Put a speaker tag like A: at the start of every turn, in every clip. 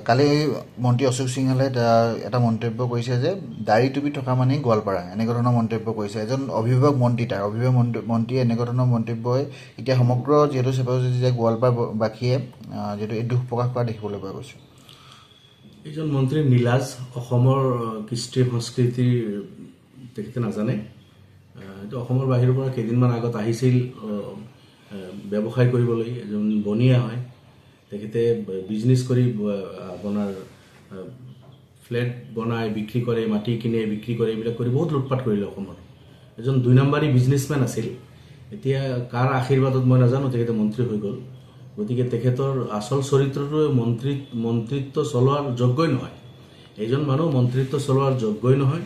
A: কালি মন্ত্ৰী অশোক সিংহালে এটা মন্তব্য কৰিছে যে দাড়ি টুপি থকা মানে গোৱালপাৰা এনেকুৱা ধৰণৰ মন্তব্য কৰিছে এজন অভিভাৱক মন্ত্ৰীয়ে এনেকুৱা ধৰণৰ মন্তব্যই এতিয়া সমগ্ৰ যিহেতু যে গোৱালপাৰাবাসীয়ে যেটো এই দুখ প্ৰকাশ কৰা দেখিবলৈ পোৱা গৈছে
B: এজন মন্ত্ৰী নীলাজ অসমৰ কৃষ্টি সংস্কৃতি তেখেতে নাজানে এটো অসমৰ বাহিৰৰ পৰা কেইদিনমান আগত আহিছিল ব্যৱসায় কৰিবলৈ এজন বনিয়া হয় তেখেতে বিজনেস কৰি আপোনাৰ ফ্ল্যাট বনায় বিক্ৰী কৰে মাটি কিনে বিক্ৰী কৰে এইবিলাক কৰি বহুত লুটপাট কৰিলে অসমৰ এজন দুই নম্বৰী বিজনেসম্যান আছিল এতিয়া কাৰ আশীৰ্বাদত মই নাজানো তেখেতে মন্ত্ৰী হৈ গল গতিকে তেখেতৰ আসল চৰিত্ৰটো মন্ত্ৰীত্ব চলোৱাৰ যোগ্যই নহয় এজন মানুহ মন্ত্ৰীত্ব চলোৱাৰ যোগ্যই নহয়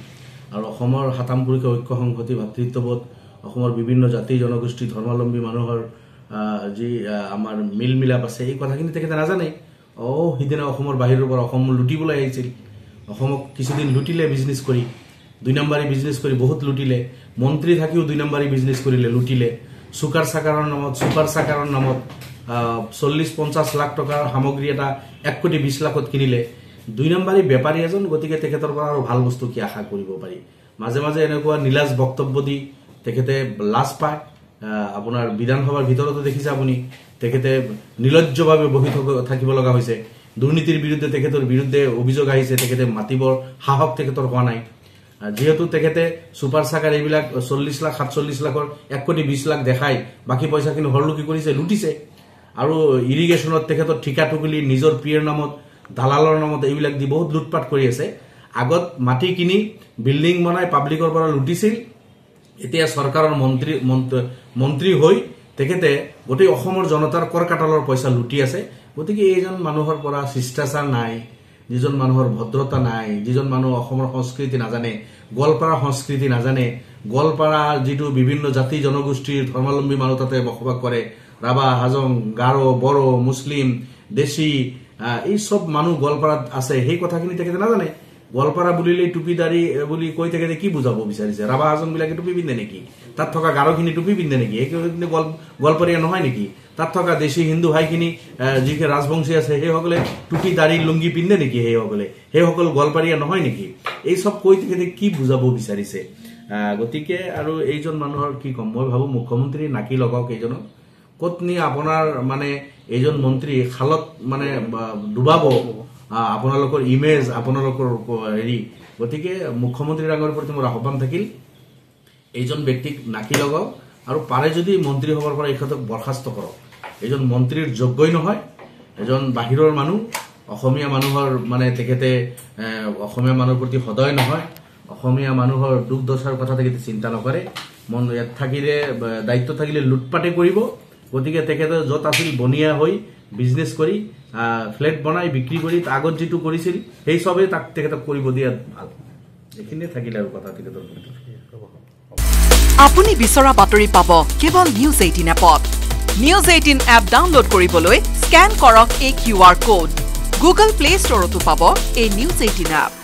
B: আৰু অসমৰ হাতামপুৰিক ঐক্য সংহতি ভাতৃত্ববোধ অসমৰ বিভিন্ন জাতি জনগোষ্ঠী ধৰ্মাৱলম্বী মানুহৰ যি আমাৰ মিল মিলাপ আছে এই কথাখিনি তেখেতে নাজানে হিদিনা অসমৰ বাহিৰৰ পৰা অসম লুটিবলৈ আহিছিল অসমক কিছুদিন লুটিলে বিজনেস কৰি দুই নম্বৰী বিজনেস কৰি বহুত লুটিলে মন্ত্ৰী থাকিও দুই নম্বৰী বিজনেস কৰিলে লুটিলে সুপাৰ সাকাৰৰ নামত 40-50 লাখ টকাৰ সামগ্ৰী এটা 1 কোটি 20 লাখত কিনিলে দুই নম্বৰী বেপাৰী এজন গতিকে তেখেতৰ পৰা আৰু ভাল বস্তু কি আশা কৰিব পাৰি মাজে মাজে এনেকুৱা নীলাজ বক্তব্য দি তেখেতে লাজ পায় আপোনাৰ বিধানসভাৰ ভিতৰতে দেখিছে আপুনি তেখেতে নিলজ্জভাৱে বহি থাকিব লগা হৈছে দুৰ্নীতিৰ বিৰুদ্ধে তেখেতৰ বিৰুদ্ধে অভিযোগ আহিছে তেখেতে মাতিবৰ সাহস তেখেতৰ হোৱা নাই যেহেতু তেখেতে সুপাৰ সাকাৰ এইবিলাক 40 লাখ 47 লাখৰ 1 কোটি 20 লাখ দেখাই বাকি পইচাখিনি হৰলুকি কৰিছে লুটিছে আৰু ইৰিগেশনত তেখেতৰ ঠিকা টুকুলি নিজৰ পিয়েৰ নামত দালালৰ নামত এইবিলাক দি বহুত লুটপাট কৰি আছে আগত মাটি কিনি বিল্ডিং বনাই পাব্লিকৰ পৰা লুটিছিল এতিয়া চৰকাৰৰ মন্ত্ৰী হৈ তেখেতে গোটেই অসমৰ জনতাৰ কৰ কাটালৰ পইচা লুটি আছে গতিকে এইজন মানুহৰ পৰা শিষ্টাচাৰ নাই যিজন মানুহৰ ভদ্ৰতা নাই যিজন মানুহ অসমৰ সংস্কৃতি নাজানে গোৱালপাৰা সংস্কৃতি নাজানে গোৱালপাৰা যিটো বিভিন্ন জাতি জনগোষ্ঠীৰ ধৰ্মাৱলম্বী মানুহ তাতে বসবাস কৰে ৰাভা হাজং গাৰো বড়ো মুছলিম দেশী এই সব মানুহ গোৱালপাৰাত আছে সেই কথাখিনি তেখেতে নাজানে গোৱালপাৰা বুলিলে টুপি দাড়ি বুলি কৈ তেখেতে কি বুজাব বিচাৰিছে ৰাভা হাজং বিলাকে টুপি পিন্ধে নেকি তাত থকা গাৰোখিনি টুপি পিন্ধে নেকি এইখিনি গোৱালপাৰীয়া নহয় নেকি তাত থকা দেশী হিন্দু ভাইখিনি যিকে ৰাজবংশী আছে সেইসকলে টুপি দাড়ি লুঙ্গি পিন্ধে নেকি সেইসকল গোৱালপাৰীয়া নহয় নেকি এই সব কৈ তেখেতে কি বুজাব বিচাৰিছে গতিকে আৰু এইজন মানুহৰ কি কম মই ভাবো মুখ্যমন্ত্ৰী নাকি লগাওক এইজনক কতনি আপোনাৰ মানে এইজন মন্ত্ৰী খালত মানে ডুবাব আপোনালোকৰ ইমেজ আপোনালোকৰ হেৰি গতিকে মুখ্যমন্ত্ৰীৰ আগৰ প্ৰতি মোৰ আহ্বান থাকিল এইজন ব্যক্তিক নাকি লগাওক আৰু পাৰে যদি মন্ত্ৰী হবৰ পৰা ইখতক বৰখাস্ত কৰক এইজন মন্ত্ৰীৰ যোগ্যই নহয় এজন বাহিৰৰ মানুহ অসমীয়া মানুহৰ মানে তেখেতে অসমীয়া মানুহৰ প্ৰতি সদয় নহয় অসমীয়া মানুহৰ দুখ দশাৰ কথা তেখেতে চিন্তা নকৰে মন ইয়াত থাকিলে দায়িত্ব থাকিলে লুটপাটে কৰিব গতিকে তেখেতে যত আছিল বনিয়া হৈ বিজনেস কৰি ফ্ল্যাট বনাই বিক্ৰী কৰি আগত যেটো কৰিছিল সেই সবে তাক তেখেতক কৰিব দিয়া ভাল এখিনে থাকিলে আৰু কথা তেখেতৰ
C: আপুনি বিচৰা বাতৰি পাব কেৱল নিউজ 18 এপত নিউজ 18 এপ ডাউনলোড কৰিবলৈ স্ক্যান কৰক এই QR কোড গুগল প্লে ষ্টৰতো পাব এই নিউজ 18 এপ